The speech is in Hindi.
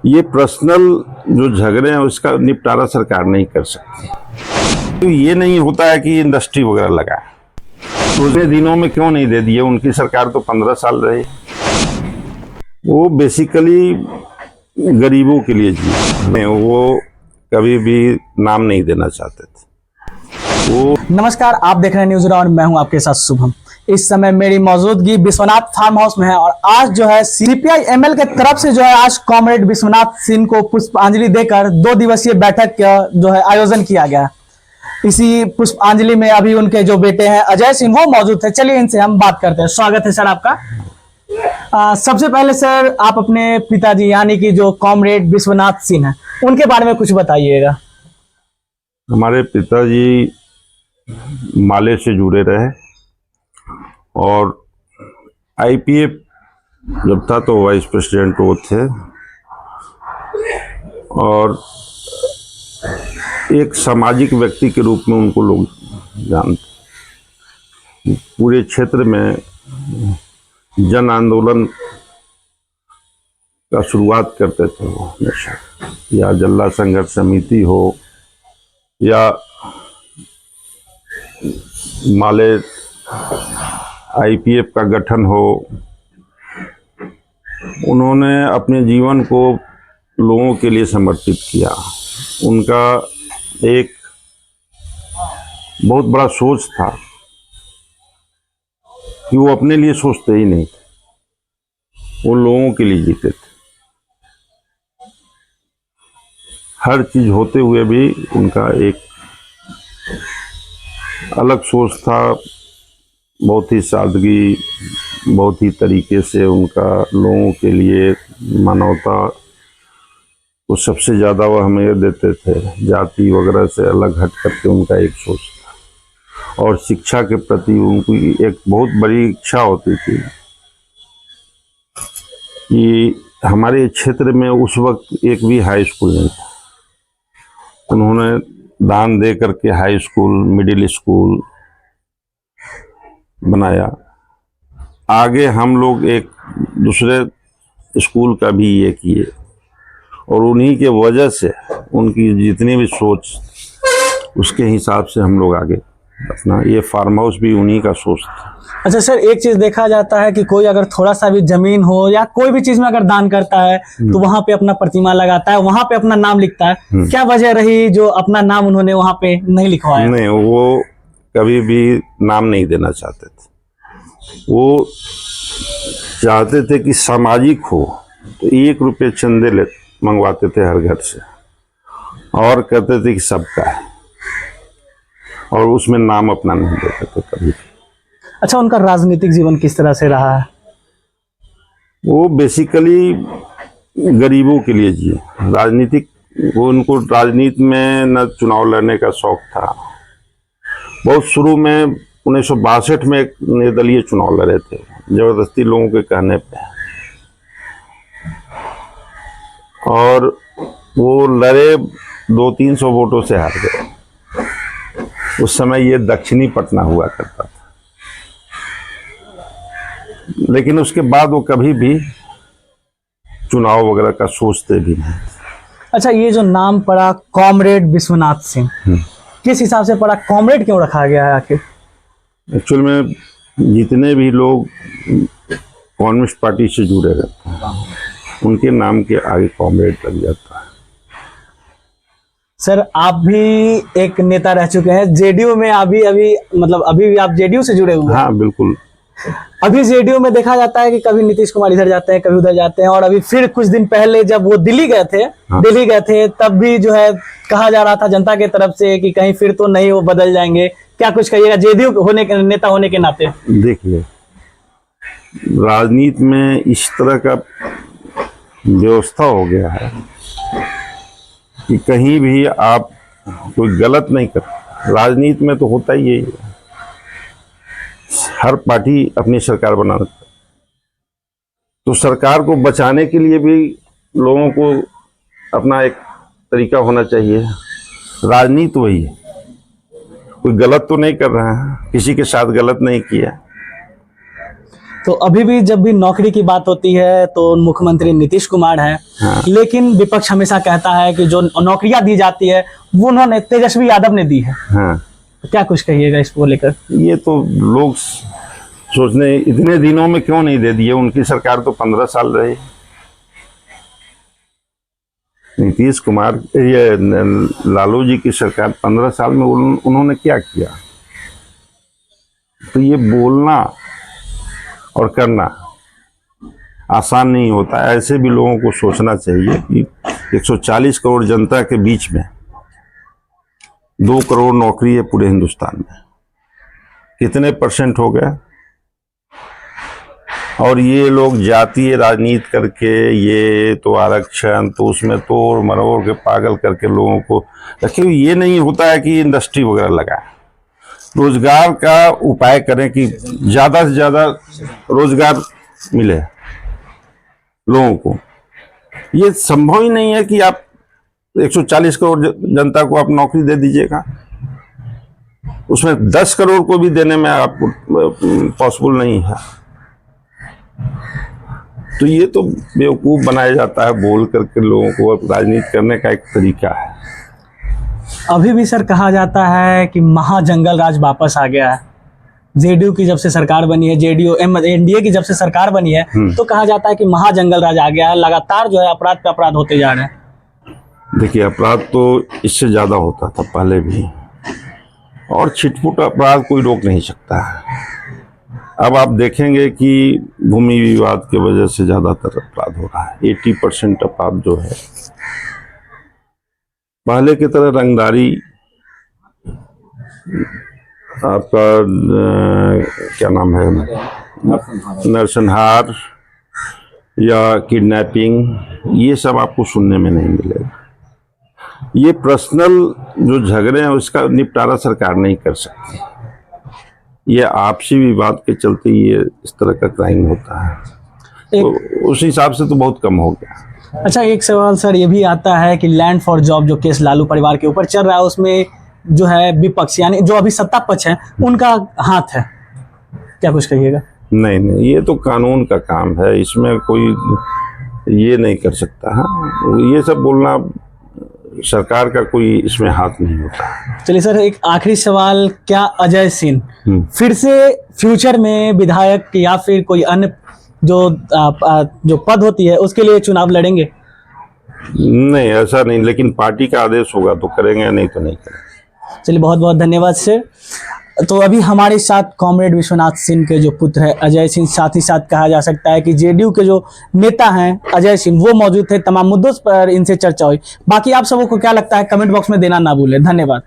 ये पर्सनल जो झगड़े हैं उसका निपटारा सरकार नहीं कर सकती। तो ये नहीं होता है कि इंडस्ट्री वगैरह लगा, तो उतने दिनों में क्यों नहीं दे दिए? उनकी सरकार तो 15 साल रही। वो बेसिकली गरीबों के लिए जी, वो कभी भी नाम नहीं देना चाहते थे। वो नमस्कार, आप देख रहे हैं न्यूज राउंड। मैं हूं आपके साथ शुभम। इस समय मेरी मौजूदगी विश्वनाथ फार्म हाउस में है और आज जो है सीपीआई एमएल के तरफ से जो है आज कॉमरेड विश्वनाथ सिंह को पुष्पांजलि देकर 2 दिवसीय बैठक का जो है आयोजन किया गया। इसी पुष्पांजलि में अभी उनके जो बेटे हैं अजय सिंह वो मौजूद थे। चलिए इनसे हम बात करते हैं। स्वागत है सर आपका। सबसे पहले सर आप अपने पिताजी यानी कि जो कॉमरेड विश्वनाथ सिंह हैं उनके बारे में कुछ बताइएगा। हमारे पिताजी माले से जुड़े रहे और आईपीएफ जब था तो वाइस प्रेसिडेंट वो थे और एक सामाजिक व्यक्ति के रूप में उनको लोग जानते। पूरे क्षेत्र में जन आंदोलन का शुरुआत करते थे वो हमेशा, या जल्ला संघर्ष समिति हो या माले आईपीएफ का गठन हो। उन्होंने अपने जीवन को लोगों के लिए समर्पित किया। उनका एक बहुत बड़ा सोच था कि वो अपने लिए सोचते ही नहीं थे, वो लोगों के लिए जीते थे। हर चीज होते हुए भी उनका एक अलग सोच था। बहुत ही सादगी, बहुत ही तरीके से उनका लोगों के लिए मानवता को सबसे ज़्यादा वह हमें देते थे। जाति वगैरह से अलग हट करके उनका एक सोच था और शिक्षा के प्रति उनकी एक बहुत बड़ी इच्छा होती थी कि हमारे क्षेत्र में उस वक्त एक भी हाई स्कूल नहीं था। उन्होंने दान दे करके हाई स्कूल, मिडिल स्कूल बनाया। आगे हम लोग एक दूसरे स्कूल का भी ये किए और उन्हीं के वजह से उनकी जितनी भी सोच उसके हिसाब से हम लोग आगे अपना ये फार्म हाउस भी उन्हीं का सोच था। अच्छा सर, एक चीज देखा जाता है कि कोई अगर थोड़ा सा भी जमीन हो या कोई भी चीज में अगर दान करता है तो वहां पे अपना प्रतिमा लगाता है, वहां पे अपना नाम लिखता है। क्या वजह रही जो अपना नाम उन्होंने वहां पे नहीं लिखवाया? नहीं, वो कभी भी नाम नहीं देना चाहते थे। वो चाहते थे कि सामाजिक हो, तो 1 रुपये चंदे मंगवाते थे हर घर से और कहते थे कि सबका है, और उसमें नाम अपना नहीं देते थे कभी। अच्छा, उनका राजनीतिक जीवन किस तरह से रहा है? वो बेसिकली गरीबों के लिए जिए। राजनीतिक वो उनको राजनीति में न चुनाव लड़ने का शौक था। बहुत शुरू में 1962 में एक निर्दलीय चुनाव लड़े थे, जबरदस्ती लोगों के कहने पे, और वो लड़े 200-300 वोटों से हार गए। उस समय ये दक्षिणी पटना हुआ करता था, लेकिन उसके बाद वो कभी भी चुनाव वगैरह का सोचते भी नहीं। अच्छा, ये जो नाम पड़ा कॉमरेड विश्वनाथ सिंह, किस हिसाब से पड़ा? कॉमरेड क्यों रखा गया है आखिर? एक्चुअल में जितने भी लोग कम्युनिस्ट पार्टी से जुड़े रहते हैं उनके नाम के आगे कॉमरेड लग जाता है। सर, आप भी एक नेता रह चुके हैं जेडीयू में। अभी भी आप जेडीयू से जुड़े हुए हैं? हाँ बिल्कुल। अभी जेडीयू में देखा जाता है कि कभी नीतीश कुमार इधर जाते हैं, कभी उधर जाते हैं, और अभी फिर कुछ दिन पहले जब वो दिल्ली गए थे तब भी जो है कहा जा रहा था जनता के तरफ से कि कहीं फिर तो नहीं वो बदल जाएंगे। क्या कुछ कहिएगा जेडीयू होने के नेता होने के नाते? देखिए, राजनीति में इस तरह का व्यवस्था हो गया है कि कहीं भी आप कोई गलत नहीं कर। राजनीति में तो होता ही यही है, हर पार्टी अपनी सरकार बनाना, तो सरकार को बचाने के लिए भी लोगों को अपना एक तरीका होना चाहिए। राजनीति वही है, कोई गलत तो नहीं कर रहा है, किसी के साथ गलत नहीं किया। तो अभी भी जब भी नौकरी की बात होती है तो मुख्यमंत्री नीतीश कुमार है। हाँ। लेकिन विपक्ष हमेशा कहता है कि जो नौकरियां दी जाती है वो उन्होंने तेजस्वी यादव ने दी है। हाँ, तो क्या कुछ कहिएगा इसको लेकर? ये तो लोग सोचने इतने दिनों में क्यों नहीं दे दिए, उनकी सरकार तो 15 साल रही। नीतीश कुमार ये लालू जी की सरकार 15 साल में उन्होंने क्या किया? तो ये बोलना और करना आसान नहीं होता। ऐसे भी लोगों को सोचना चाहिए कि 140 करोड़ जनता के बीच में 2 करोड़ नौकरी है पूरे हिंदुस्तान में, कितने % हो गए? और ये लोग जातीय राजनीति करके ये तो आरक्षण तो उसमें तोड़ मरोड़ के पागल करके लोगों को रखे। ये नहीं होता है कि इंडस्ट्री वगैरह लगाए, रोजगार का उपाय करें कि ज़्यादा से ज़्यादा रोजगार मिले लोगों को। ये संभव ही नहीं है कि आप 140 करोड़ जनता को आप नौकरी दे दीजिएगा, उसमें 10 करोड़ को भी देने में आपको पॉसिबल नहीं है। तो ये तो बेवकूफ़ बनाया जाता है बोल करके लोगों को, राजनीति करने का एक तरीका है। अभी भी सर कहा जाता है कि महाजंगल राज वापस आ गया है। जेडीयू की जब से सरकार बनी है, एनडीए की जब से सरकार बनी है, तो कहा जाता है कि महाजंगल राज आ गया है। लगातार जो है अपराध पे अपराध होते जा रहे हैं। देखिए, अपराध तो इससे ज़्यादा होता था पहले भी, और छिटपुट अपराध कोई रोक नहीं सकता है। अब आप देखेंगे कि भूमि विवाद की वजह से ज़्यादातर अपराध हो रहा है। 80% अपराध जो है, पहले की तरह रंगदारी, आपका क्या नाम है, नरसंहार या किडनैपिंग, ये सब आपको सुनने में नहीं मिलेगा। ये पर्सनल जो झगड़े हैं उसका निपटारा सरकार नहीं कर सकती। ये आपसी विवाद के चलते ये इस तरह का क्राइम होता है। तो उस हिसाब से तो बहुत कम हो गया। अच्छा, एक सवाल सर ये भी आता है कि लैंड फॉर जॉब जो केस लालू परिवार के ऊपर चल रहा है, उसमें जो है विपक्ष यानी जो अभी सत्ता पक्ष है उनका हाथ है, क्या कुछ कहिएगा? नहीं, ये तो कानून का काम है, इसमें कोई ये नहीं कर सकता है। ये सब बोलना सरकार का कोई इसमें हाथ नहीं होता। चलिए सर, एक आखिरी सवाल, क्या अजय सिंह फिर से फ्यूचर में विधायक या फिर कोई अन्य जो पद होती है उसके लिए चुनाव लड़ेंगे? नहीं, ऐसा नहीं, लेकिन पार्टी का आदेश होगा तो करेंगे, नहीं तो नहीं करेंगे। चलिए, बहुत बहुत धन्यवाद सर। तो अभी हमारे साथ कॉमरेड विश्वनाथ सिंह के जो पुत्र है अजय सिंह, साथ ही साथ कहा जा सकता है कि जेडीयू के जो नेता हैं अजय सिंह, वो मौजूद थे। तमाम मुद्दों पर इनसे चर्चा हुई। बाकी आप सबों को क्या लगता है कमेंट बॉक्स में देना ना भूलें। धन्यवाद।